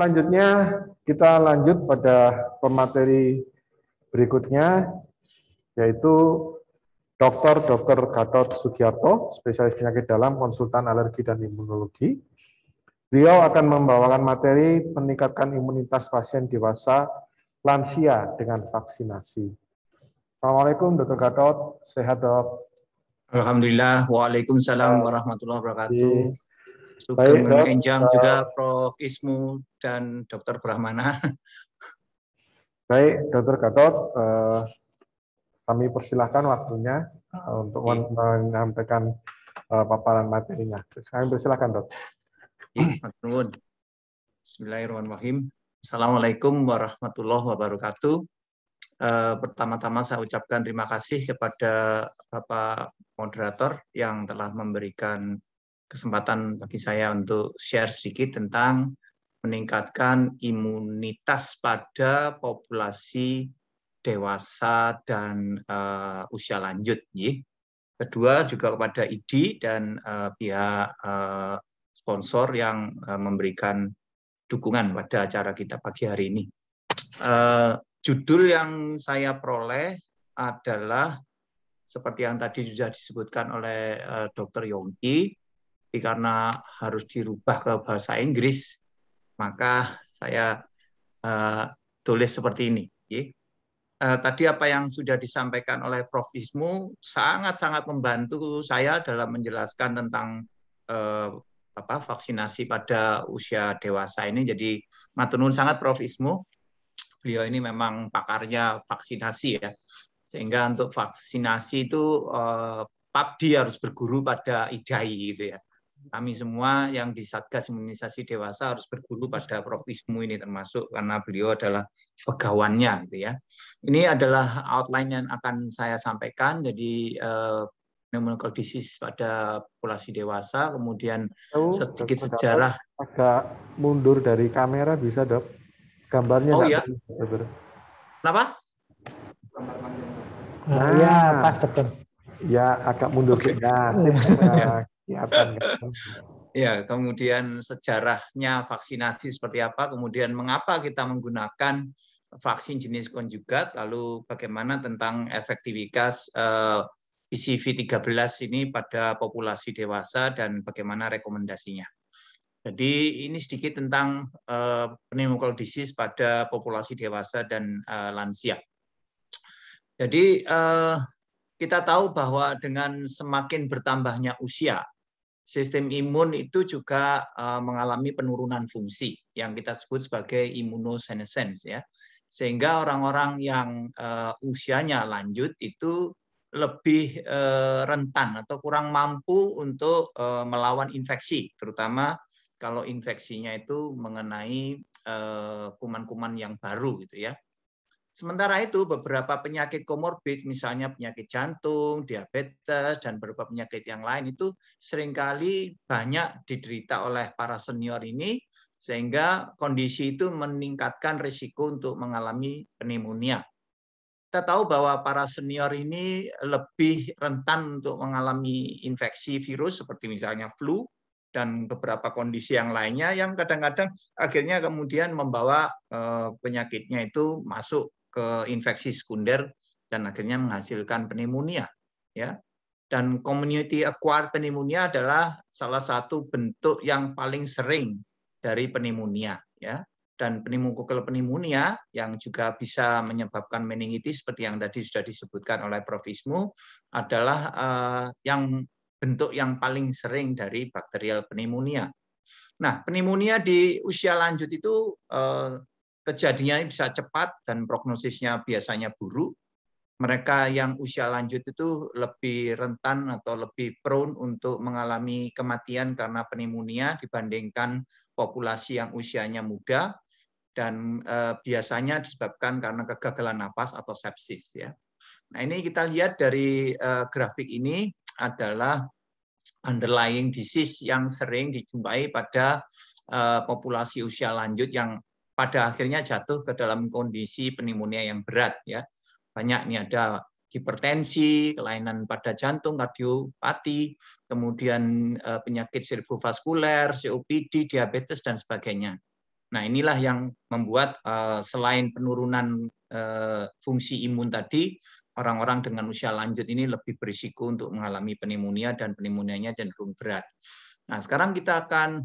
Selanjutnya kita lanjut pada pemateri berikutnya, yaitu Dr. Gatot Sugiarto, spesialis penyakit dalam, konsultan alergi dan imunologi. Beliau akan membawakan materi meningkatkan imunitas pasien dewasa lansia dengan vaksinasi. Assalamualaikum Dr. Gatot, sehat dok? Alhamdulillah, waalaikumsalam warahmatullahi wabarakatuh. Baik Sugeng dok, Enjang juga Prof. Ismu dan Dr. Brahmana. Baik Dr. Gatot, kami persilahkan waktunya untuk menyampaikan paparan materinya. Kami persilahkan dok. Bismillahirrahmanirrahim. Assalamualaikum warahmatullahi wabarakatuh. Pertama-tama saya ucapkan terima kasih kepada Bapak Moderator yang telah memberikan kesempatan bagi saya untuk share sedikit tentang meningkatkan imunitas pada populasi dewasa dan usia lanjut. Kedua juga kepada ID dan pihak sponsor yang memberikan dukungan pada acara kita pagi hari ini. Judul yang saya peroleh adalah seperti yang tadi sudah disebutkan oleh Dr. Yongki, karena harus dirubah ke bahasa Inggris, maka saya tulis seperti ini. Tadi apa yang sudah disampaikan oleh Prof. Ismu sangat-sangat membantu saya dalam menjelaskan tentang vaksinasi pada usia dewasa ini. Jadi matur nuwun sangat Prof. Ismu. Beliau ini memang pakarnya vaksinasi ya. Sehingga untuk vaksinasi itu PABDI harus berguru pada IDAI gitu ya. Kami semua yang di Satgas Imunisasi Dewasa harus berguru pada Prof. Ismu ini termasuk karena beliau adalah pegawannya gitu ya. Ini adalah outline yang akan saya sampaikan. Jadi pneumococcal disease pada populasi dewasa, kemudian sedikit sejarah. Agak mundur dari kamera bisa dok? Gambarnya oh ya. Kenapa? Nah, ya pas dokter. Ya agak mundur. Okay. Nah, Ya, kemudian sejarahnya vaksinasi seperti apa, kemudian mengapa kita menggunakan vaksin jenis konjugat, lalu bagaimana tentang efektivitas PCV13 ini pada populasi dewasa dan bagaimana rekomendasinya. Jadi ini sedikit tentang pneumococcal disease pada populasi dewasa dan lansia. Jadi kita tahu bahwa dengan semakin bertambahnya usia, sistem imun itu juga mengalami penurunan fungsi yang kita sebut sebagai immunosenescence ya. Sehingga orang-orang yang usianya lanjut itu lebih rentan atau kurang mampu untuk melawan infeksi, terutama kalau infeksinya itu mengenai kuman-kuman yang baru gitu ya. Sementara itu beberapa penyakit komorbid, misalnya penyakit jantung, diabetes, dan beberapa penyakit yang lain itu seringkali banyak diderita oleh para senior ini, sehingga kondisi itu meningkatkan risiko untuk mengalami pneumonia. Kita tahu bahwa para senior ini lebih rentan untuk mengalami infeksi virus seperti misalnya flu, dan beberapa kondisi yang lainnya yang kadang-kadang akhirnya kemudian membawa penyakitnya itu masuk ke infeksi sekunder dan akhirnya menghasilkan pneumonia ya. Dan community acquired pneumonia adalah salah satu bentuk yang paling sering dari pneumonia ya. Dan pneumococcal pneumonia yang juga bisa menyebabkan meningitis seperti yang tadi sudah disebutkan oleh Prof. Ismu adalah yang bentuk yang paling sering dari bakterial pneumonia. Nah, pneumonia di usia lanjut itu kejadiannya bisa cepat dan prognosisnya biasanya buruk. Mereka yang usia lanjut itu lebih rentan atau lebih prone untuk mengalami kematian karena pneumonia dibandingkan populasi yang usianya muda, dan biasanya disebabkan karena kegagalan nafas atau sepsis ya. Nah, ini kita lihat dari grafik ini adalah underlying disease yang sering dijumpai pada populasi usia lanjut yang pada akhirnya jatuh ke dalam kondisi pneumonia yang berat ya. Banyak ini ada hipertensi, kelainan pada jantung, kardiopati, kemudian penyakit cerebrovaskuler, COPD, diabetes dan sebagainya. Nah, inilah yang membuat selain penurunan fungsi imun tadi, orang-orang dengan usia lanjut ini lebih berisiko untuk mengalami pneumonia dan pneumonia-nya cenderung berat. Nah, sekarang kita akan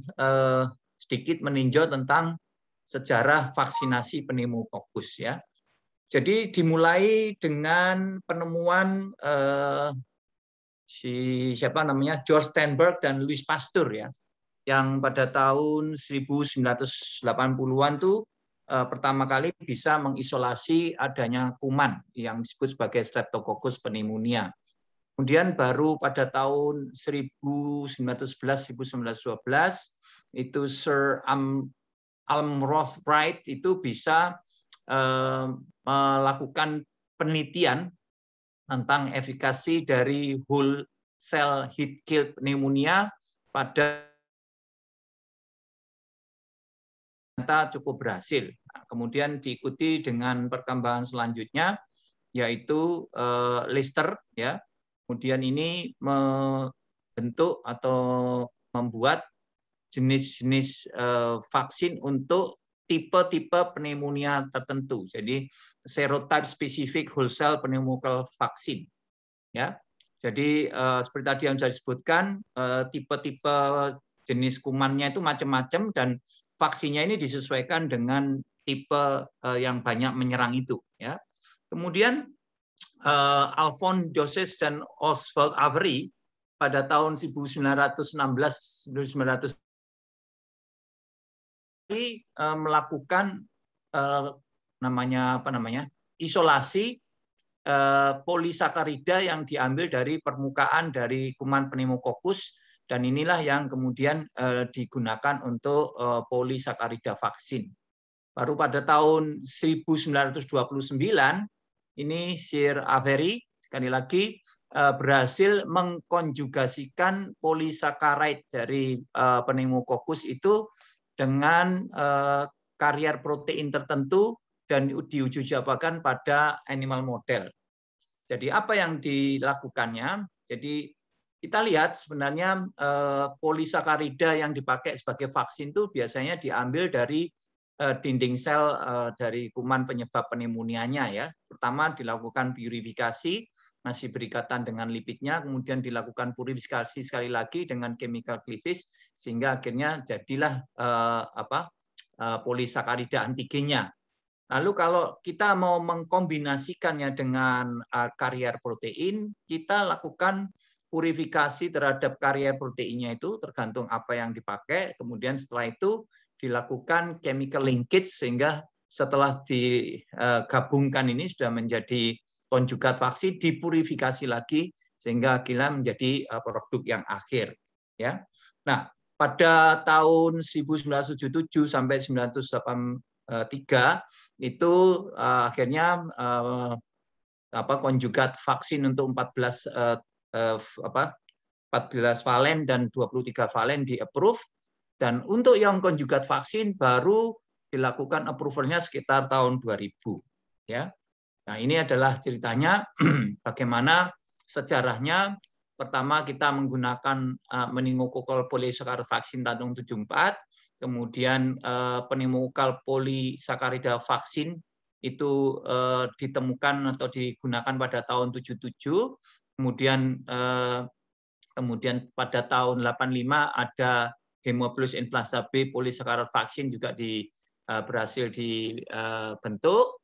sedikit meninjau tentang sejarah vaksinasi pneumokokus ya. Jadi dimulai dengan penemuan George Steinberg dan Louis Pasteur ya, yang pada tahun 1980-an tuh pertama kali bisa mengisolasi adanya kuman yang disebut sebagai Streptococcus pneumonia. Kemudian baru pada tahun 1911-1912 itu Sir Almroth Wright itu bisa melakukan penelitian tentang efikasi dari whole cell heat kill pneumonia pada cukup berhasil. Nah, kemudian diikuti dengan perkembangan selanjutnya yaitu Lister ya. Kemudian ini membentuk atau membuat jenis-jenis vaksin untuk tipe-tipe pneumonia tertentu. Jadi serotype specific whole cell pneumococcal vaccine ya. Jadi seperti tadi yang saya sebutkan, tipe-tipe jenis kumannya itu macam-macam dan vaksinnya ini disesuaikan dengan tipe yang banyak menyerang itu ya. Kemudian Alphonse Joseph dan Oswald Avery pada tahun 1916-1900 melakukan isolasi polisakarida yang diambil dari permukaan dari kuman pneumococcus, dan inilah yang kemudian digunakan untuk polisakarida vaksin. Baru pada tahun 1929 ini Sir Avery sekali lagi berhasil mengkonjugasikan polisakaride dari pneumococcus itu dengan karier protein tertentu dan diuji cobakan pada animal model. Jadi apa yang dilakukannya? Jadi kita lihat sebenarnya polisakarida yang dipakai sebagai vaksin itu biasanya diambil dari dinding sel dari kuman penyebab pneumonia-nya ya. Pertama dilakukan purifikasi, masih berikatan dengan lipidnya, kemudian dilakukan purifikasi sekali lagi dengan chemical cleavage sehingga akhirnya jadilah polisakarida antigennya. Lalu kalau kita mau mengkombinasikannya dengan karier protein, kita lakukan purifikasi terhadap karier proteinnya itu tergantung apa yang dipakai. Kemudian setelah itu dilakukan chemical linkage sehingga setelah digabungkan ini sudah menjadi konjugat vaksin, dipurifikasi lagi sehingga akhirnya menjadi produk yang akhir. Ya. Nah, pada tahun 1977 sampai 1983 itu akhirnya konjugat vaksin untuk 14 valen dan 23 valen di-approve, dan untuk yang konjugat vaksin baru dilakukan approval-nya sekitar tahun 2000 ya. Nah, ini adalah ceritanya bagaimana sejarahnya. Pertama kita menggunakan meningokokal polisakarida vaksin Tantung 74, kemudian pneumokokal polisakarida vaksin itu ditemukan atau digunakan pada tahun 77, kemudian pada tahun 85 ada Haemophilus influenza B polisakarida vaksin juga berhasil dibentuk.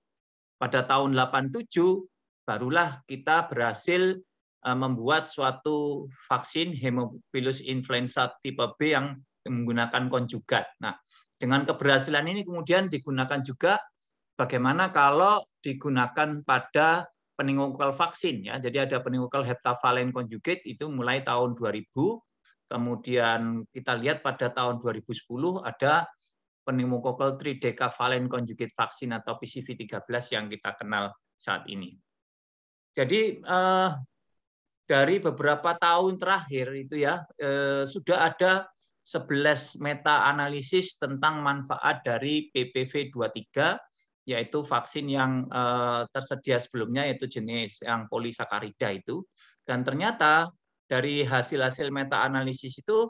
Pada tahun 87 barulah kita berhasil membuat suatu vaksin Haemophilus influenza tipe B yang menggunakan konjugat. Nah, dengan keberhasilan ini kemudian digunakan juga bagaimana kalau digunakan pada pneumokokal vaksin ya. Jadi ada pneumokokal heptavalen conjugate itu mulai tahun 2000. Kemudian kita lihat pada tahun 2010 ada pneumokokal tridecavalen conjugate vaksin atau PCV13 yang kita kenal saat ini. Jadi dari beberapa tahun terakhir itu ya sudah ada 11 meta-analisis tentang manfaat dari PPV23, yaitu vaksin yang tersedia sebelumnya, yaitu jenis yang polisakarida itu. Dan ternyata dari hasil-hasil meta-analisis itu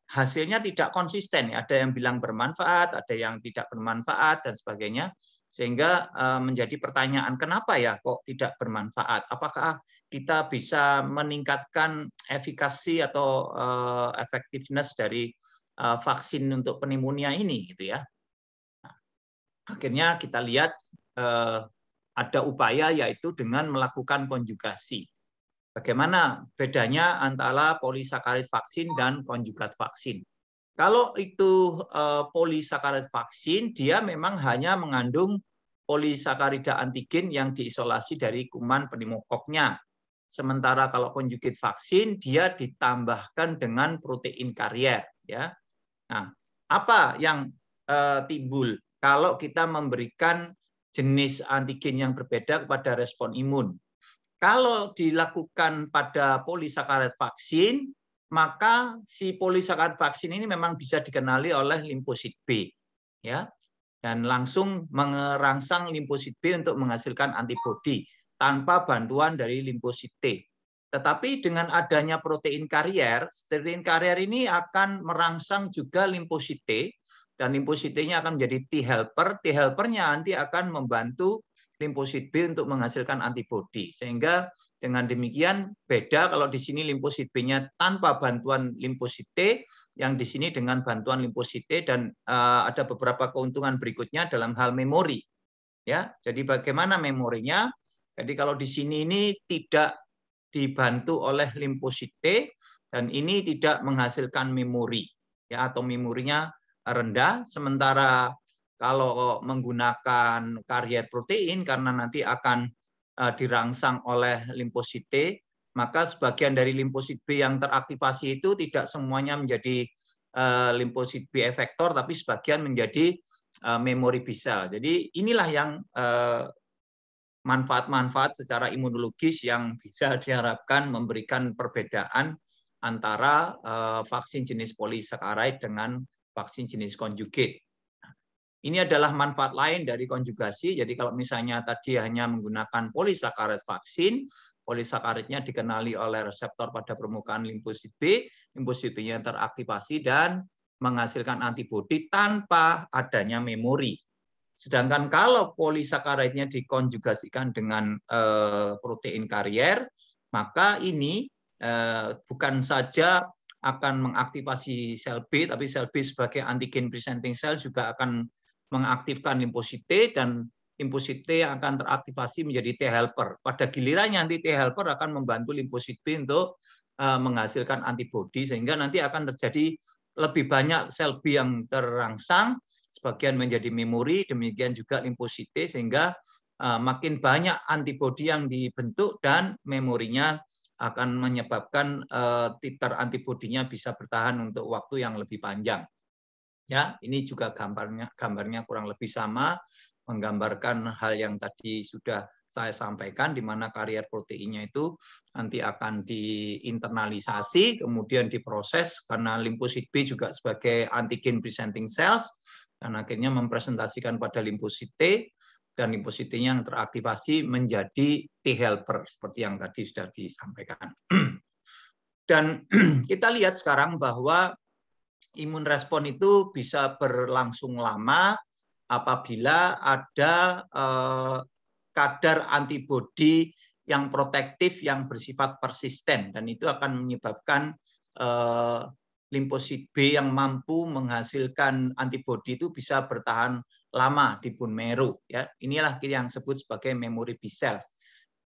hasilnya tidak konsisten. Ada yang bilang bermanfaat, ada yang tidak bermanfaat, dan sebagainya. Sehingga menjadi pertanyaan, kenapa ya kok tidak bermanfaat? Apakah kita bisa meningkatkan efikasi atau effectiveness dari vaksin untuk pneumonia ini, gitu ya? Nah, akhirnya kita lihat ada upaya, yaitu dengan melakukan konjugasi. Bagaimana bedanya antara polisakarid vaksin dan konjugat vaksin? Kalau itu polisakarid vaksin, dia memang hanya mengandung polisakarida antigen yang diisolasi dari kuman pneumokoknya. Sementara kalau konjugate vaksin, dia ditambahkan dengan protein karier. Ya. Nah, apa yang timbul kalau kita memberikan jenis antigen yang berbeda kepada respon imun? Kalau dilakukan pada polisakarida vaksin, maka si polisakarida vaksin ini memang bisa dikenali oleh limfosit B, ya, dan langsung merangsang limfosit B untuk menghasilkan antibodi tanpa bantuan dari limfosit T. Tetapi dengan adanya protein karier ini akan merangsang juga limfosit T, dan limfosit T-nya akan menjadi T helper. T helpernya nanti akan membantu limfosit B untuk menghasilkan antibodi. Sehingga dengan demikian beda kalau di sini limfosit B-nya tanpa bantuan limfosit T, yang di sini dengan bantuan limfosit T, dan ada beberapa keuntungan berikutnya dalam hal memori. Ya, jadi bagaimana memorinya? Jadi kalau di sini ini tidak dibantu oleh limfosit T, dan ini tidak menghasilkan memori, ya, atau memorinya rendah. Sementara kalau menggunakan karier protein, karena nanti akan dirangsang oleh limfosit T, maka sebagian dari limfosit B yang teraktivasi itu tidak semuanya menjadi limfosit B efektor, tapi sebagian menjadi memori B cell. Jadi inilah yang manfaat-manfaat secara imunologis yang bisa diharapkan memberikan perbedaan antara vaksin jenis polisakaride dengan vaksin jenis konjugate. Ini adalah manfaat lain dari konjugasi. Jadi kalau misalnya tadi hanya menggunakan polisakaride vaksin, polisakaridnya dikenali oleh reseptor pada permukaan limfosit B, limfosit B-nya teraktivasi dan menghasilkan antibodi tanpa adanya memori. Sedangkan kalau polisakaridnya dikonjugasikan dengan protein karier, maka ini bukan saja akan mengaktifasi sel B, tapi sel B sebagai antigen presenting cell juga akan mengaktifkan limfosit T, dan limfosit T yang akan teraktivasi menjadi T helper. Pada gilirannya nanti T helper akan membantu limfosit B untuk menghasilkan antibodi, sehingga nanti akan terjadi lebih banyak sel B yang terangsang, sebagian menjadi memori, demikian juga limfosit T, sehingga makin banyak antibodi yang dibentuk dan memorinya akan menyebabkan titer antibodinya bisa bertahan untuk waktu yang lebih panjang. Ya, ini juga gambarnya kurang lebih sama, menggambarkan hal yang tadi sudah saya sampaikan, di mana karier proteinnya itu nanti akan diinternalisasi, kemudian diproses karena limfosit B juga sebagai antigen presenting cells, dan akhirnya mempresentasikan pada limfosit T, dan limfosit T-nya yang teraktivasi menjadi T helper seperti yang tadi sudah disampaikan. Dan kita lihat sekarang bahwa imun respon itu bisa berlangsung lama apabila ada kadar antibodi yang protektif yang bersifat persisten, dan itu akan menyebabkan limfosit B yang mampu menghasilkan antibodi itu bisa bertahan lama di bone marrow. Ya, inilah yang disebut sebagai memory B cells.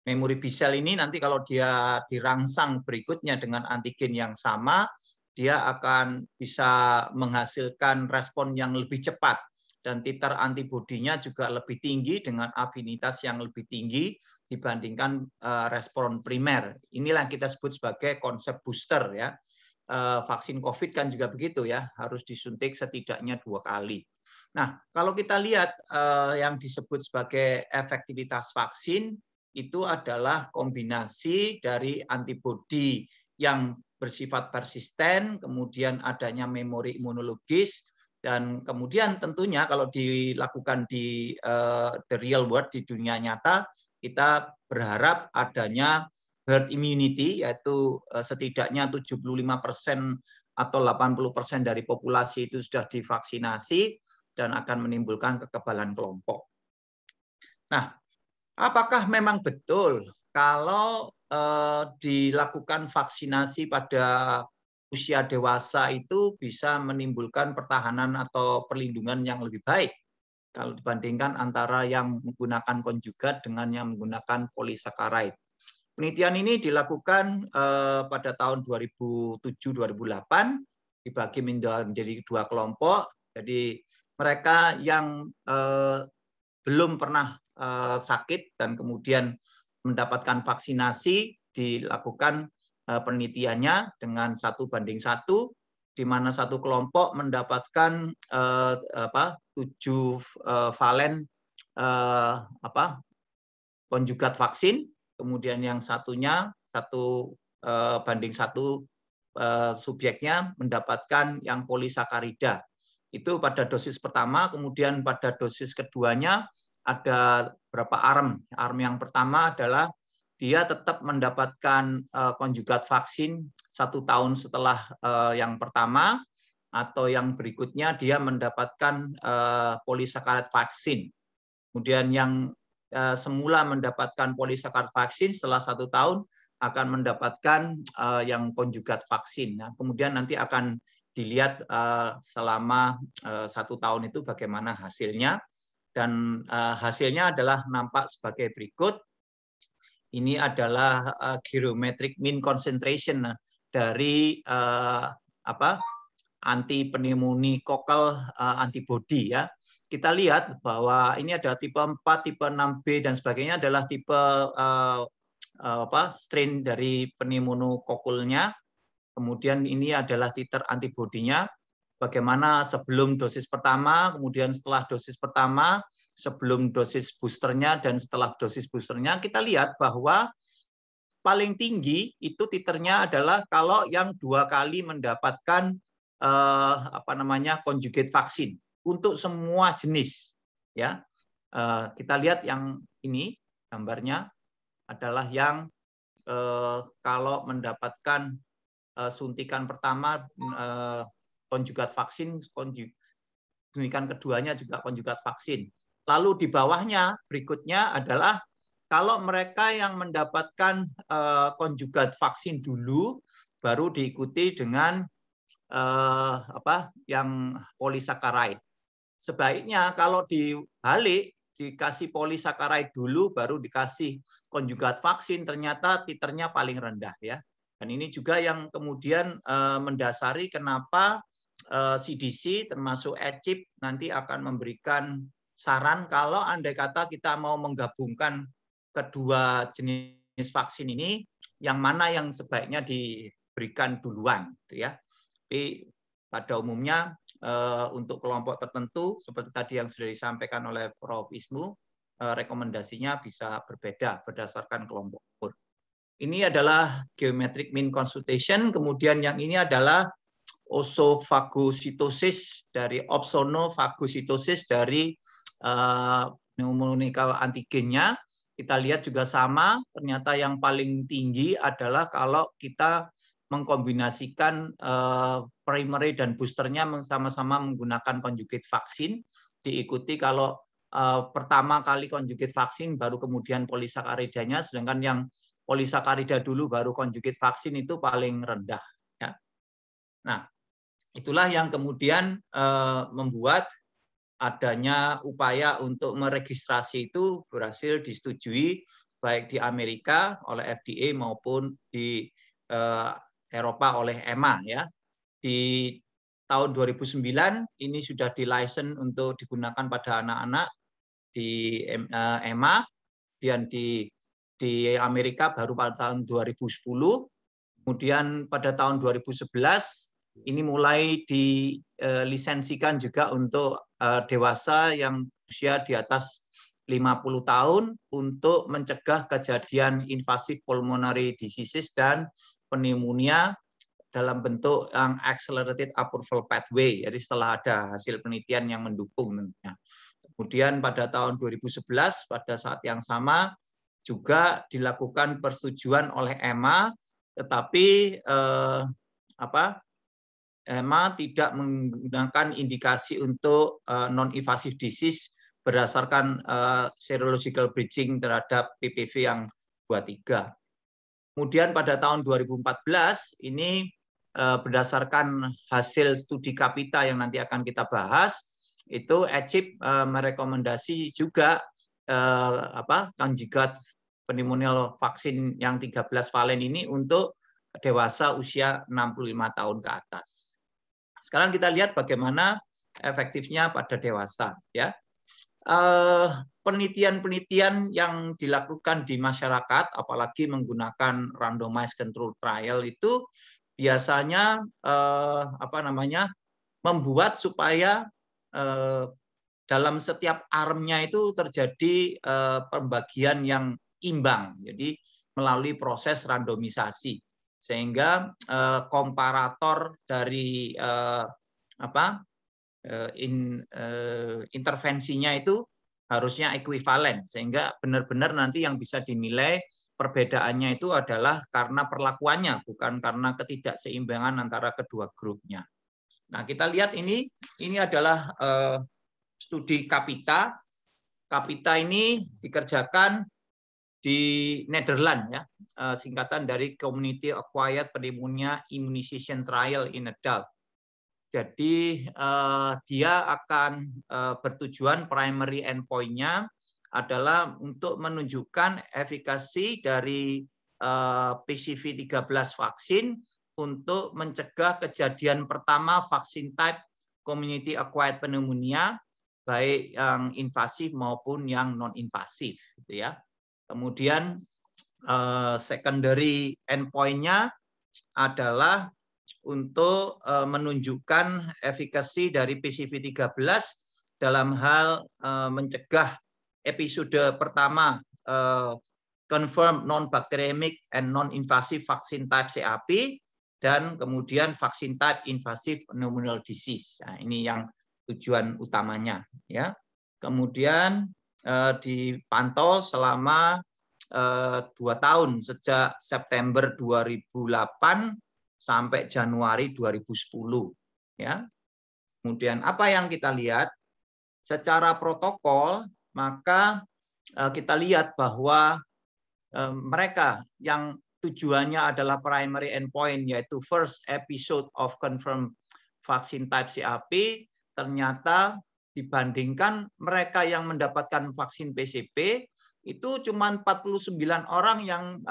Memory B cell ini nanti kalau dia dirangsang berikutnya dengan antigen yang sama, dia akan bisa menghasilkan respon yang lebih cepat, dan titer antibodinya juga lebih tinggi dengan afinitas yang lebih tinggi dibandingkan respon primer. Inilah yang kita sebut sebagai konsep booster, ya. Vaksin COVID kan juga begitu, ya, harus disuntik setidaknya 2 kali. Nah, kalau kita lihat yang disebut sebagai efektivitas vaksin itu adalah kombinasi dari antibodi yang bersifat persisten, kemudian adanya memori imunologis, dan kemudian tentunya kalau dilakukan di the real world, di dunia nyata, kita berharap adanya herd immunity, yaitu setidaknya 75% atau 80% dari populasi itu sudah divaksinasi dan akan menimbulkan kekebalan kelompok. Nah, apakah memang betul kalau dilakukan vaksinasi pada usia dewasa itu bisa menimbulkan pertahanan atau perlindungan yang lebih baik kalau dibandingkan antara yang menggunakan konjugat dengan yang menggunakan polisakarid? Penelitian ini dilakukan pada tahun 2007-2008, dibagi menjadi 2 kelompok. Jadi mereka yang belum pernah sakit dan kemudian mendapatkan vaksinasi, dilakukan penelitiannya dengan 1:1, di mana satu kelompok mendapatkan 7 valen konjugat vaksin, kemudian yang satunya 1:1 subjeknya mendapatkan yang polisakarida. Itu pada dosis pertama, kemudian pada dosis keduanya ada berapa arm. Arm yang pertama adalah dia tetap mendapatkan konjugat vaksin 1 tahun setelah yang pertama, atau yang berikutnya dia mendapatkan polisakarid vaksin. Kemudian yang semula mendapatkan polisakarid vaksin setelah 1 tahun akan mendapatkan yang konjugat vaksin. Nah, kemudian nanti akan dilihat selama 1 tahun itu bagaimana hasilnya. Dan hasilnya adalah nampak sebagai berikut. Ini adalah geometric mean concentration dari antipneumonicoccal antibody ya. Kita lihat bahwa ini ada tipe 4, tipe 6B dan sebagainya adalah tipe strain dari pneumonokokkulnya. Kemudian ini adalah titer antibodinya. Bagaimana sebelum dosis pertama, kemudian setelah dosis pertama, sebelum dosis boosternya, dan setelah dosis boosternya, kita lihat bahwa paling tinggi itu titernya adalah kalau yang 2 kali mendapatkan conjugate vaksin untuk semua jenis. Ya, kita lihat yang ini gambarnya adalah yang kalau mendapatkan suntikan pertama konjugat vaksin, suntikan keduanya juga konjugat vaksin. Lalu di bawahnya berikutnya adalah kalau mereka yang mendapatkan konjugat vaksin dulu, baru diikuti dengan yang polisakarid. Sebaiknya kalau dibalik, dikasih polisakarid dulu, baru dikasih konjugat vaksin, ternyata titernya paling rendah ya. Dan ini juga yang kemudian mendasari kenapa CDC termasuk ECIP nanti akan memberikan saran kalau andai kata kita mau menggabungkan kedua jenis vaksin ini, yang mana yang sebaiknya diberikan duluan, gitu ya. Tapi pada umumnya untuk kelompok tertentu seperti tadi yang sudah disampaikan oleh Prof. Ismu, rekomendasinya bisa berbeda berdasarkan kelompok umur. Ini adalah geometric mean concentration, kemudian yang ini adalah osofagositosis dari opsonofagositosis dari pneumoniccal antigennya. Kita lihat juga sama, ternyata yang paling tinggi adalah kalau kita mengkombinasikan primary dan boosternya sama-sama menggunakan conjugate vaksin, diikuti kalau pertama kali conjugate vaksin baru kemudian polisakaridanya, sedangkan yang polisakarida dulu baru conjugate vaksin itu paling rendah. Ya. Nah, itulah yang kemudian membuat adanya upaya untuk meregistrasi itu berhasil disetujui baik di Amerika oleh FDA maupun di Eropa oleh EMA ya. Di tahun 2009 ini sudah di-license untuk digunakan pada anak-anak di EMA, dan di Amerika baru pada tahun 2010. Kemudian pada tahun 2011 ini mulai dilisensikan juga untuk dewasa yang usia di atas 50 tahun untuk mencegah kejadian invasive pulmonary diseases dan pneumonia dalam bentuk yang accelerated approval pathway. Jadi setelah ada hasil penelitian yang mendukung tentunya. Kemudian pada tahun 2011 pada saat yang sama juga dilakukan persetujuan oleh EMA, tetapi EMA tidak menggunakan indikasi untuk non-invasive disease berdasarkan serological bridging terhadap PPV yang 23. Kemudian pada tahun 2014 ini berdasarkan hasil studi Kapita yang nanti akan kita bahas, itu ECIP merekomendasi juga conjugate pneumonial vaksin yang 13 valen ini untuk dewasa usia 65 tahun ke atas. Sekarang kita lihat bagaimana efektifnya pada dewasa, ya. Penelitian-penelitian yang dilakukan di masyarakat, apalagi menggunakan randomized control trial itu biasanya membuat supaya dalam setiap armnya itu terjadi pembagian yang imbang, jadi melalui proses randomisasi, sehingga komparator dari intervensinya itu harusnya ekuivalen, sehingga benar-benar nanti yang bisa dinilai perbedaannya itu adalah karena perlakuannya, bukan karena ketidakseimbangan antara kedua grupnya. Nah, kita lihat ini adalah studi Kapita. Kapita ini dikerjakan di Nederland, ya, singkatan dari Community Acquired Pneumonia Immunization Trial in Adult. Jadi dia akan bertujuan primary endpoint-nya adalah untuk menunjukkan efikasi dari PCV13 vaksin untuk mencegah kejadian pertama vaksin type community acquired pneumonia, baik yang invasif maupun yang non-invasif, gitu ya. Kemudian secondary endpoint-nya adalah untuk menunjukkan efikasi dari PCV13 dalam hal mencegah episode pertama confirmed non-bacteremic and non-invasive vaccine type CAP, dan kemudian vaksin type invasive pneumonial disease. Nah, ini yang tujuan utamanya, ya. Kemudian dipantau selama 2 tahun, sejak September 2008 sampai Januari 2010, ya. Kemudian apa yang kita lihat secara protokol, maka kita lihat bahwa mereka yang tujuannya adalah primary endpoint, yaitu first episode of confirmed vaccine type CAP, ternyata dibandingkan mereka yang mendapatkan vaksin PCP itu cuma 49 orang yang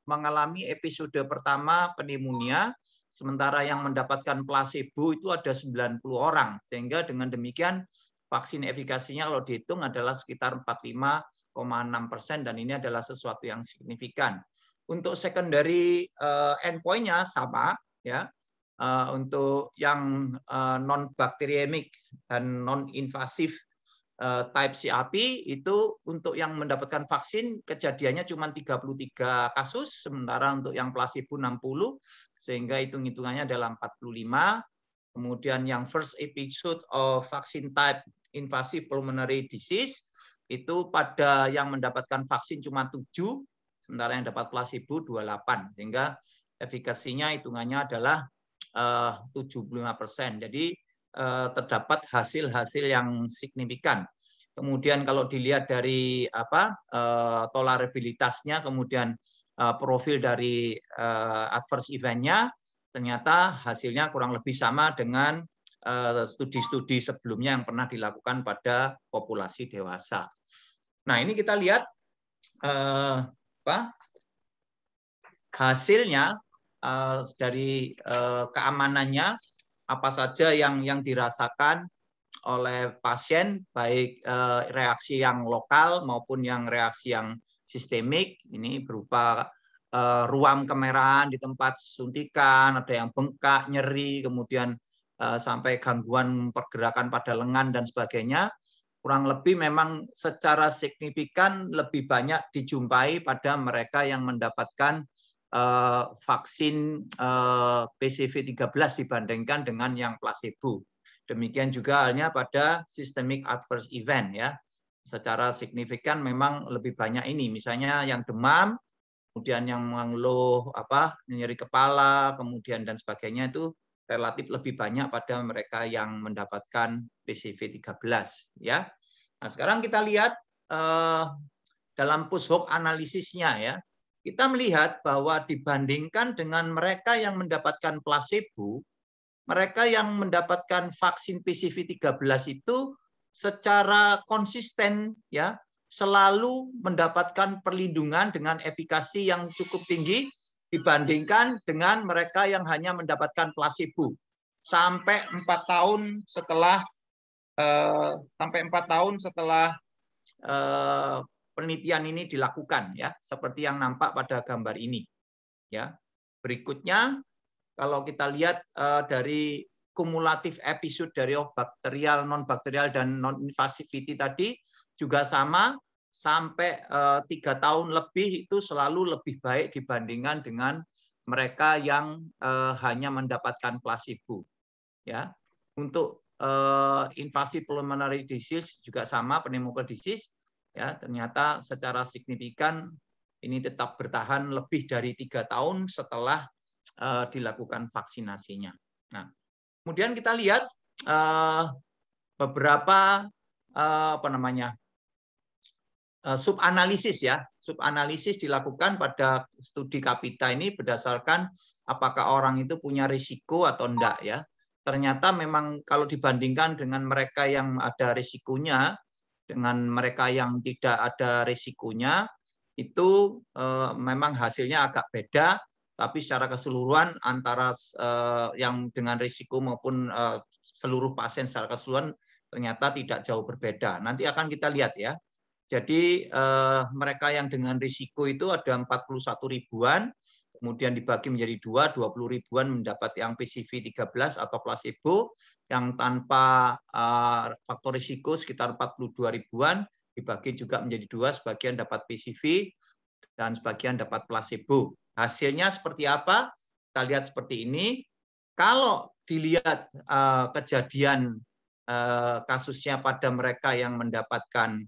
mengalami episode pertama pneumonia, sementara yang mendapatkan placebo itu ada 90 orang. Sehingga dengan demikian vaksin efikasinya kalau dihitung adalah sekitar 45,6%, dan ini adalah sesuatu yang signifikan. Untuk secondary endpoint-nya sama, ya. Untuk yang non-bacteremic dan non-invasive type CAP itu untuk yang mendapatkan vaksin kejadiannya cuma 33 kasus, sementara untuk yang placebo 60, sehingga hitung-hitungannya adalah 45. Kemudian yang first episode of vaccine type invasive pulmonary disease itu pada yang mendapatkan vaksin cuma 7, sementara yang dapat placebo 28, sehingga efikasinya hitungannya adalah 75%. Jadi terdapat hasil-hasil yang signifikan. Kemudian kalau dilihat dari tolerabilitasnya, kemudian profil dari adverse event-nya, ternyata hasilnya kurang lebih sama dengan studi-studi sebelumnya yang pernah dilakukan pada populasi dewasa. Nah, ini kita lihat hasilnya dari keamanannya, apa saja yang dirasakan oleh pasien, baik reaksi yang lokal maupun yang reaksi yang sistemik. Ini berupa ruam kemerahan di tempat suntikan, ada yang bengkak, nyeri, kemudian sampai gangguan pergerakan pada lengan dan sebagainya. Kurang lebih memang secara signifikan lebih banyak dijumpai pada mereka yang mendapatkan vaksin PCV13 dibandingkan dengan yang placebo. Demikian juga halnya pada systemic adverse event, ya. Secara signifikan memang lebih banyak ini. Misalnya yang demam, kemudian yang mengeluh nyeri kepala, kemudian dan sebagainya itu relatif lebih banyak pada mereka yang mendapatkan PCV 13 ya. Nah, sekarang kita lihat dalam post hoc analisisnya ya. Kita melihat bahwa dibandingkan dengan mereka yang mendapatkan placebo, mereka yang mendapatkan vaksin PCV 13 itu secara konsisten ya selalu mendapatkan perlindungan dengan efikasi yang cukup tinggi dibandingkan dengan mereka yang hanya mendapatkan placebo sampai 4 tahun setelah penelitian ini dilakukan ya, seperti yang nampak pada gambar ini ya. Berikutnya kalau kita lihat dari kumulatif episode dari bakterial, non bakterial dan non invasivity tadi juga sama, sampai 3 tahun lebih itu selalu lebih baik dibandingkan dengan mereka yang hanya mendapatkan placebo ya. Untuk invasive pulmonary disease juga sama, pneumococcal disease ya, ternyata secara signifikan ini tetap bertahan lebih dari 3 tahun setelah dilakukan vaksinasinya. Nah, kemudian kita lihat beberapa subanalisis ya. Subanalisis dilakukan pada studi Kapita ini berdasarkan apakah orang itu punya risiko atau enggak ya. Ternyata memang kalau dibandingkan dengan mereka yang ada risikonya dengan mereka yang tidak ada risikonya itu memang hasilnya agak beda, tapi secara keseluruhan antara yang dengan risiko maupun seluruh pasien secara keseluruhan ternyata tidak jauh berbeda. Nanti akan kita lihat ya. Jadi mereka yang dengan risiko itu ada 41 ribuan, kemudian dibagi menjadi 20 ribuan mendapat yang PCV 13 atau placebo, yang tanpa faktor risiko sekitar 42 ribuan, dibagi juga menjadi 2, sebagian dapat PCV dan sebagian dapat placebo. Hasilnya seperti apa? Kita lihat seperti ini. Kalau dilihat kejadian kasusnya pada mereka yang mendapatkan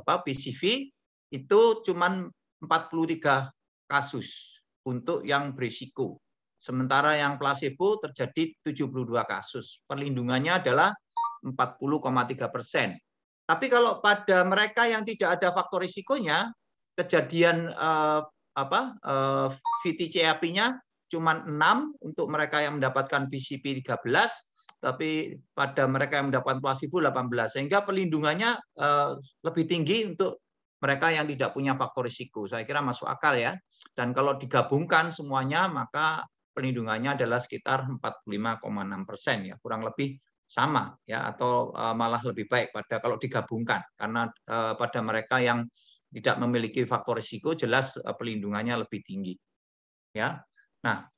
PCV itu cuma 43 kasus untuk yang berisiko. Sementara yang placebo terjadi 72 kasus. Perlindungannya adalah 40,3%. Tapi kalau pada mereka yang tidak ada faktor risikonya, kejadian VTCAP-nya cuma 6 untuk mereka yang mendapatkan PCV 13, tapi pada mereka yang mendapatkan placebo 18, sehingga perlindungannya lebih tinggi untuk mereka yang tidak punya faktor risiko. Saya kira masuk akal ya. Dan kalau digabungkan semuanya, maka perlindungannya adalah sekitar 45,6% ya, kurang lebih sama ya, atau malah lebih baik pada kalau digabungkan, karena pada mereka yang tidak memiliki faktor risiko jelas perlindungannya lebih tinggi ya. Nah,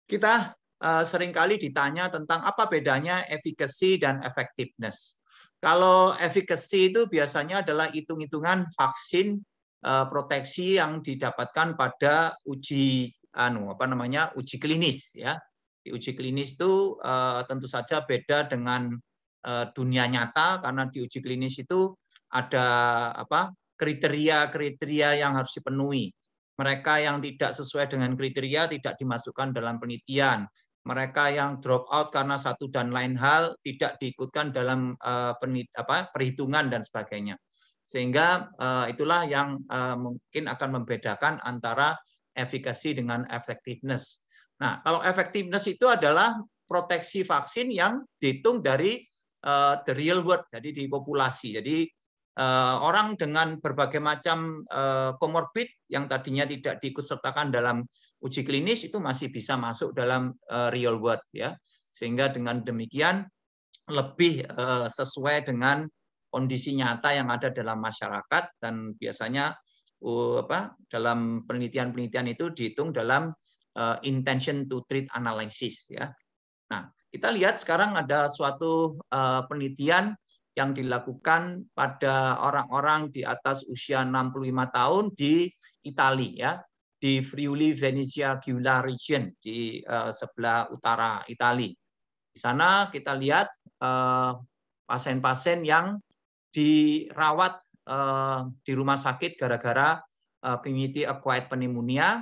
kita seringkali ditanya tentang apa bedanya efficacy dan effectiveness. Kalau efficacy itu biasanya adalah hitung-hitungan vaksin proteksi yang didapatkan pada uji uji klinis ya. Di uji klinis itu tentu saja beda dengan dunia nyata, karena di uji klinis itu ada kriteria-kriteria yang harus dipenuhi. Mereka yang tidak sesuai dengan kriteria tidak dimasukkan dalam penelitian. Mereka yang drop out karena satu dan lain hal tidak diikutkan dalam perhitungan dan sebagainya. Sehingga itulah yang mungkin akan membedakan antara efikasi dengan effectiveness. Nah, kalau effectiveness itu adalah proteksi vaksin yang dihitung dari the real world, jadi di populasi. Jadi orang dengan berbagai macam komorbid yang tadinya tidak diikutsertakan dalam uji klinis itu masih bisa masuk dalam real world ya, sehingga dengan demikian lebih sesuai dengan kondisi nyata yang ada dalam masyarakat, dan biasanya dalam penelitian-penelitian itu dihitung dalam intention to treat analysis ya. Nah, kita lihat sekarang ada suatu penelitian yang dilakukan pada orang-orang di atas usia 65 tahun di Italia ya, di Friuli Venezia Giulia region di sebelah utara Italia. Di sana kita lihat pasien-pasien yang dirawat di rumah sakit gara-gara community acquired pneumonia,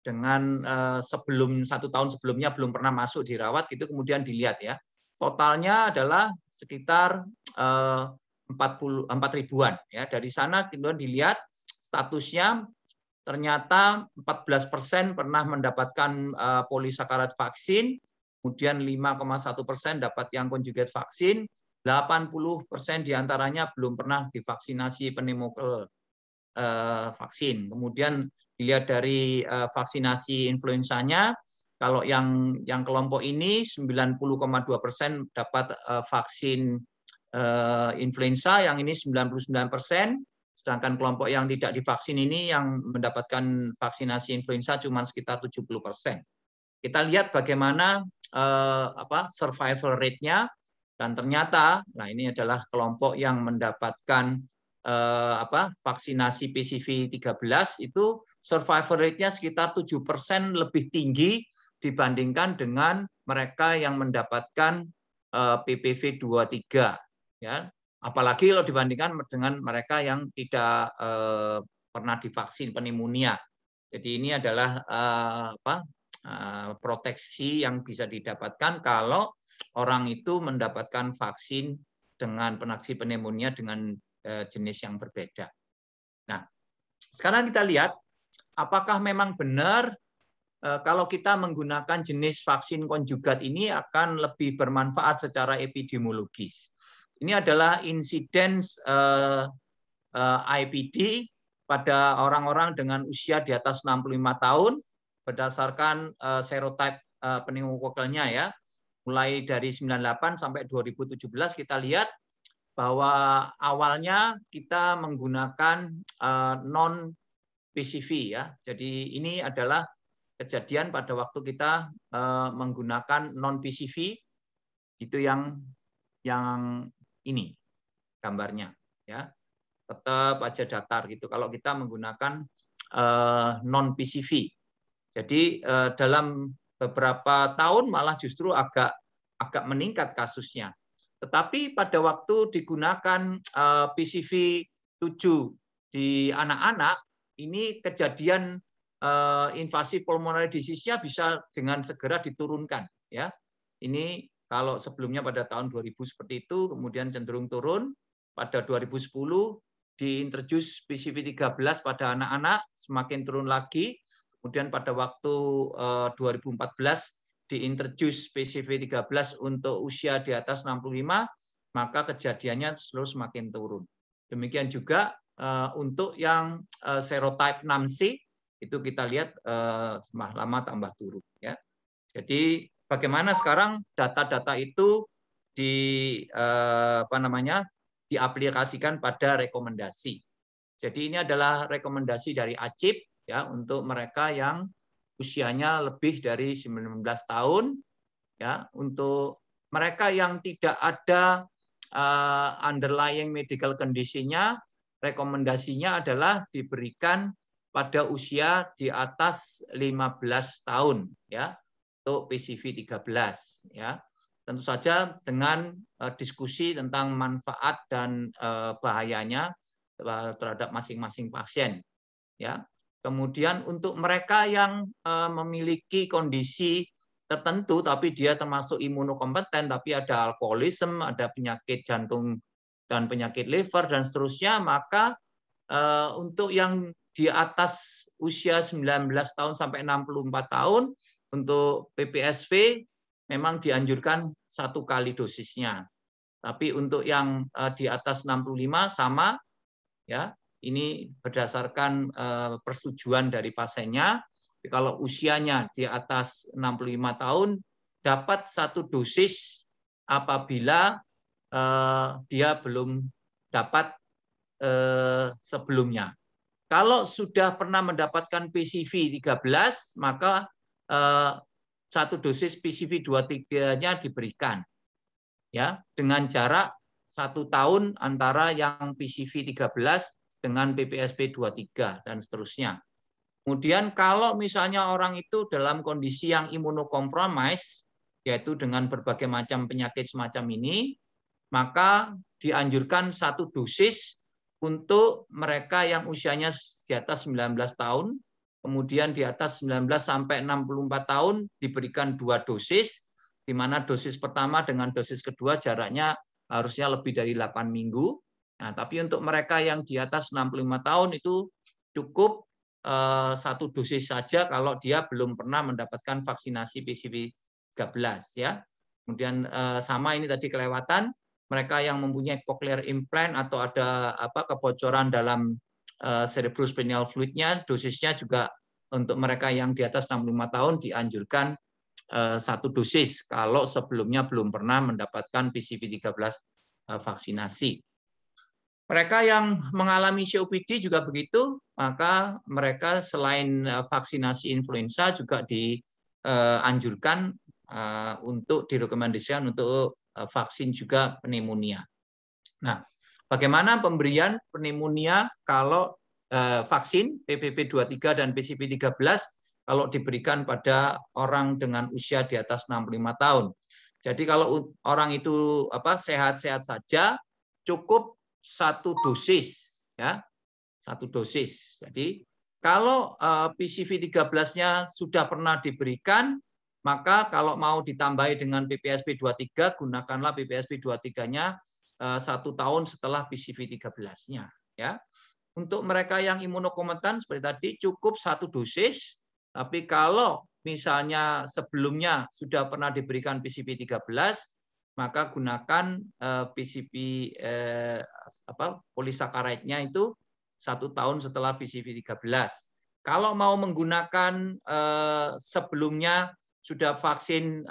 dengan sebelum 1 tahun sebelumnya belum pernah masuk dirawat, itu kemudian dilihat ya. Totalnya adalah sekitar 4 ribuan ya. Dari sana kemudian dilihat statusnya, ternyata 14% pernah mendapatkan polisakarat vaksin, kemudian 5,1% dapat yang conjugate vaksin, 80% diantaranya belum pernah divaksinasi pneumokok vaksin. Kemudian dilihat dari vaksinasi influensanya, kalau yang kelompok ini 90,2% dapat vaksin influenza, yang ini 99%, sedangkan kelompok yang tidak divaksin ini yang mendapatkan vaksinasi influenza cuma sekitar 70%. Kita lihat bagaimana survival rate-nya, dan ternyata, nah ini adalah kelompok yang mendapatkan vaksinasi PCV 13 itu survival rate-nya sekitar 7% lebih tinggi dibandingkan dengan mereka yang mendapatkan PPV 23 ya. Apalagi kalau dibandingkan dengan mereka yang tidak pernah divaksin pneumonia. Jadi ini adalah proteksi yang bisa didapatkan kalau orang itu mendapatkan vaksin dengan penaksi pneumonia dengan jenis yang berbeda. Nah, sekarang kita lihat apakah memang benar kalau kita menggunakan jenis vaksin konjugat ini akan lebih bermanfaat secara epidemiologis. Ini adalah insiden IPD pada orang-orang dengan usia di atas 65 tahun berdasarkan serotype pneumokokalnya ya. Mulai dari 98 sampai 2017 kita lihat bahwa awalnya kita menggunakan non PCV ya. Jadi ini adalah kejadian pada waktu kita menggunakan non PCV, itu yang ini gambarnya ya. Tetap aja datar gitu kalau kita menggunakan non PCV. Jadi dalam beberapa tahun malah justru agak meningkat kasusnya. Tetapi pada waktu digunakan PCV 7 di anak-anak, ini kejadian invasi pulmonary disease-nya bisa dengan segera diturunkan ya. Ini kalau sebelumnya pada tahun 2000 seperti itu, kemudian cenderung turun. Pada 2010 diintroduce PCV 13 pada anak-anak, semakin turun lagi. Kemudian pada waktu 2014 diintroduce PCV 13 untuk usia di atas 65, maka kejadiannya terus semakin turun. Demikian juga untuk yang serotype 6C, itu kita lihat lama tambah turun ya. Jadi bagaimana sekarang data-data itu diaplikasikan pada rekomendasi. Jadi ini adalah rekomendasi dari ACIP ya untuk mereka yang usianya lebih dari 19 tahun ya. Untuk mereka yang tidak ada underlying medical condition-nya, rekomendasinya adalah diberikan pada usia di atas 15 tahun ya untuk PCV 13 ya. Tentu saja dengan diskusi tentang manfaat dan bahayanya terhadap masing-masing pasien ya. Kemudian untuk mereka yang memiliki kondisi tertentu tapi dia termasuk imunokompeten tapi ada alkoholisme, ada penyakit jantung dan penyakit liver dan seterusnya, maka untuk yang di atas usia 19 tahun sampai 64 tahun untuk PPSV memang dianjurkan 1 kali dosisnya. Tapi untuk yang di atas 65 sama ya. Ini berdasarkan persetujuan dari pasiennya. Kalau usianya di atas 65 tahun dapat 1 dosis apabila dia belum dapat sebelumnya. Kalau sudah pernah mendapatkan PCV 13, maka 1 dosis PCV 23-nya diberikan ya dengan jarak 1 tahun antara yang PCV 13 dengan PPSP 23 dan seterusnya. Kemudian kalau misalnya orang itu dalam kondisi yang imunokompromis, yaitu dengan berbagai macam penyakit semacam ini, maka dianjurkan 1 dosis untuk mereka yang usianya di atas 19 tahun, kemudian di atas 19 sampai 64 tahun diberikan 2 dosis, di mana dosis pertama dengan dosis kedua jaraknya harusnya lebih dari 8 minggu. Nah, tapi untuk mereka yang di atas 65 tahun itu cukup 1 dosis saja kalau dia belum pernah mendapatkan vaksinasi PCV 13 ya. Kemudian sama ini tadi kelewatan, mereka yang mempunyai cochlear implant atau ada kebocoran dalam cerebrospinal fluid-nya, dosisnya juga untuk mereka yang di atas 65 tahun dianjurkan 1 dosis kalau sebelumnya belum pernah mendapatkan PCV 13 vaksinasi. Mereka yang mengalami COPD juga begitu, maka mereka selain vaksinasi influenza juga dianjurkan untuk direkomendasikan untuk vaksin juga pneumonia. Nah, bagaimana pemberian pneumonia kalau vaksin PPV 23 dan PCV 13 kalau diberikan pada orang dengan usia di atas 65 tahun. Jadi kalau orang itu sehat-sehat saja, cukup 1 dosis ya. 1 dosis. Jadi kalau PCV 13-nya sudah pernah diberikan, maka kalau mau ditambahi dengan PPSP 23, gunakanlah PPSP 23-nya 1 tahun setelah PCV 13-nya ya. Untuk mereka yang imunokompeten seperti tadi cukup 1 dosis, tapi kalau misalnya sebelumnya sudah pernah diberikan PCV 13, maka gunakan PCV polisakaridnya itu 1 tahun setelah PCV 13. Kalau mau menggunakan sebelumnya sudah vaksin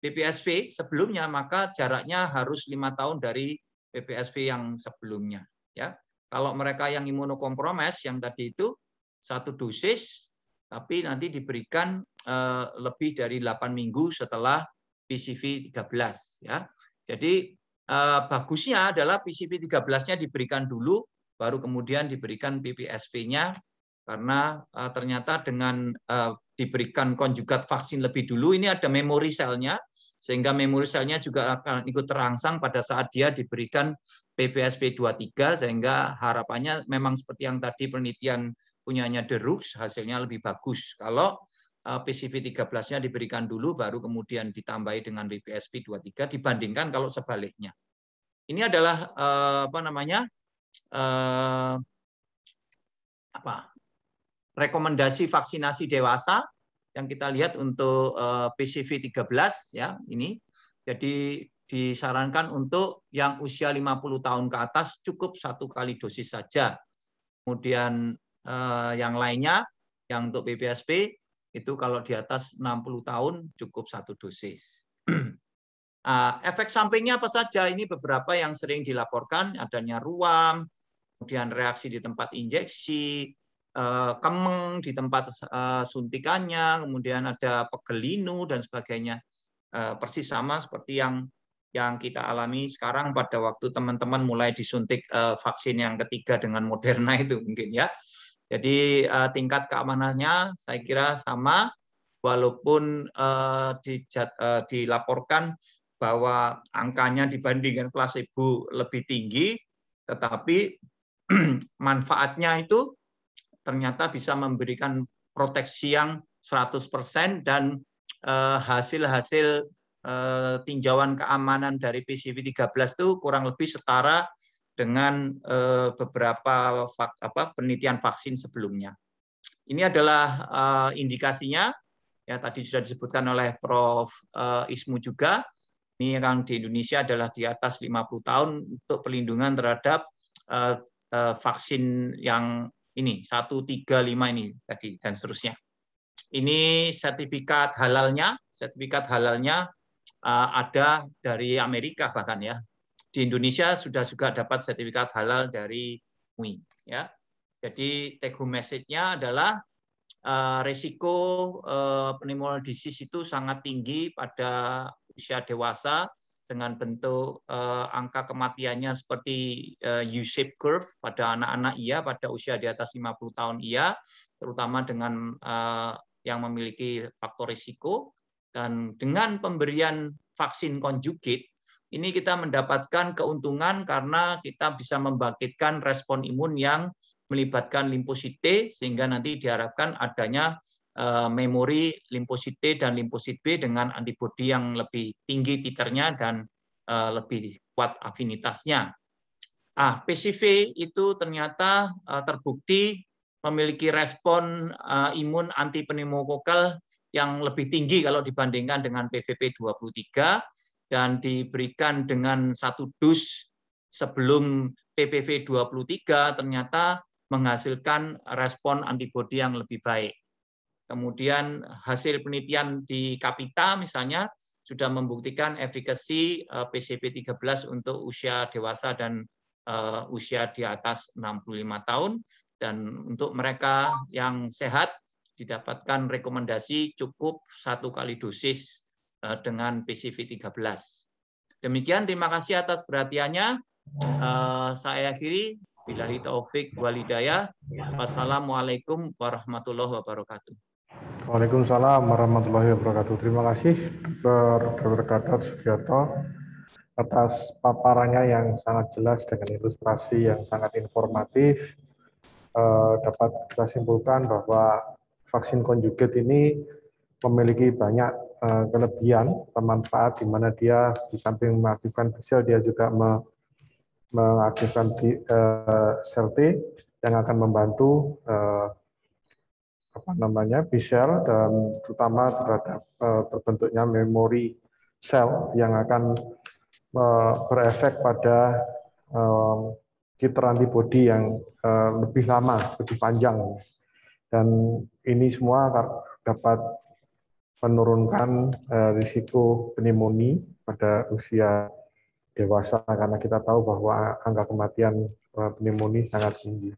PPSV sebelumnya, maka jaraknya harus 5 tahun dari PPSV yang sebelumnya. Ya, kalau mereka yang imunokompromis yang tadi itu 1 dosis, tapi nanti diberikan lebih dari 8 minggu setelah PCV 13. Ya, jadi bagusnya adalah PCV 13-nya diberikan dulu, baru kemudian diberikan PPSV-nya, karena ternyata dengan diberikan konjugat vaksin lebih dulu, ini ada memori selnya, sehingga memori selnya juga akan ikut terangsang pada saat dia diberikan PPSV 23, sehingga harapannya memang seperti yang tadi penelitian punyanya The Rooks, hasilnya lebih bagus. Kalau PCV 13-nya diberikan dulu, baru kemudian ditambahi dengan PPSV 23, dibandingkan kalau sebaliknya. Ini adalah rekomendasi vaksinasi dewasa yang kita lihat untuk PCV 13 ya ini. Jadi disarankan untuk yang usia 50 tahun ke atas cukup 1 kali dosis saja. Kemudian yang lainnya yang untuk PPSP itu kalau di atas 60 tahun cukup 1 dosis. Efek sampingnya apa saja? Ini beberapa yang sering dilaporkan, adanya ruam, kemudian reaksi di tempat injeksi, kemeng di tempat suntikannya, kemudian ada pegel linu dan sebagainya. Persis sama seperti yang kita alami sekarang pada waktu teman-teman mulai disuntik vaksin yang ketiga dengan Moderna itu mungkin ya. Jadi tingkat keamanannya saya kira sama, walaupun dilaporkan bahwa angkanya dibandingkan placebo lebih tinggi, tetapi manfaatnya itu ternyata bisa memberikan proteksi yang 100% dan hasil-hasil tinjauan keamanan dari PCV 13 itu kurang lebih setara dengan beberapa penelitian vaksin sebelumnya. Ini adalah indikasinya, ya tadi sudah disebutkan oleh Prof. Ismu juga. Ini yang di Indonesia adalah di atas 50 tahun untuk perlindungan terhadap vaksin yang ini 135 ini tadi dan seterusnya. Ini sertifikat halalnya ada dari Amerika bahkan ya. Di Indonesia sudah juga dapat sertifikat halal dari MUI ya. Jadi take home message-nya adalah risiko pneumococcal disease itu sangat tinggi pada usia dewasa dengan bentuk angka kematiannya seperti U-shape curve pada anak-anak iya, pada usia di atas 50 tahun iya, terutama dengan yang memiliki faktor risiko. Dan dengan pemberian vaksin konjugate, ini kita mendapatkan keuntungan karena kita bisa membangkitkan respon imun yang melibatkan limfosit T, sehingga nanti diharapkan adanya memori limfosit T dan limfosit B dengan antibodi yang lebih tinggi titernya dan lebih kuat afinitasnya. PCV itu ternyata terbukti memiliki respon imun anti pneumokokal yang lebih tinggi kalau dibandingkan dengan PVP23 dan diberikan dengan 1 dus sebelum PPV23 ternyata menghasilkan respon antibodi yang lebih baik. Kemudian hasil penelitian di Kapita misalnya sudah membuktikan efikasi PCV13 untuk usia dewasa dan usia di atas 65 tahun, dan untuk mereka yang sehat didapatkan rekomendasi cukup 1 kali dosis dengan PCV13. Demikian, terima kasih atas perhatiannya. Saya akhiri. Billahi taufik walhidayah. Wassalamualaikum warahmatullahi wabarakatuh. Waalaikumsalam warahmatullahi wabarakatuh. Terima kasih Dr. Gatot Sugiyarto atas paparannya yang sangat jelas dengan ilustrasi yang sangat informatif. Dapat kita simpulkan bahwa vaksin konjugat ini memiliki banyak kelebihan atau manfaat, di mana dia di samping mengaktifkan B-sel, dia juga mengaktifkan sel T yang akan membantu B-sel, dan terutama terhadap terbentuknya memori sel yang akan berefek pada titer antibodi yang lebih lama, lebih panjang. Dan ini semua dapat menurunkan risiko pneumonia pada usia dewasa, karena kita tahu bahwa angka kematian pneumonia sangat tinggi.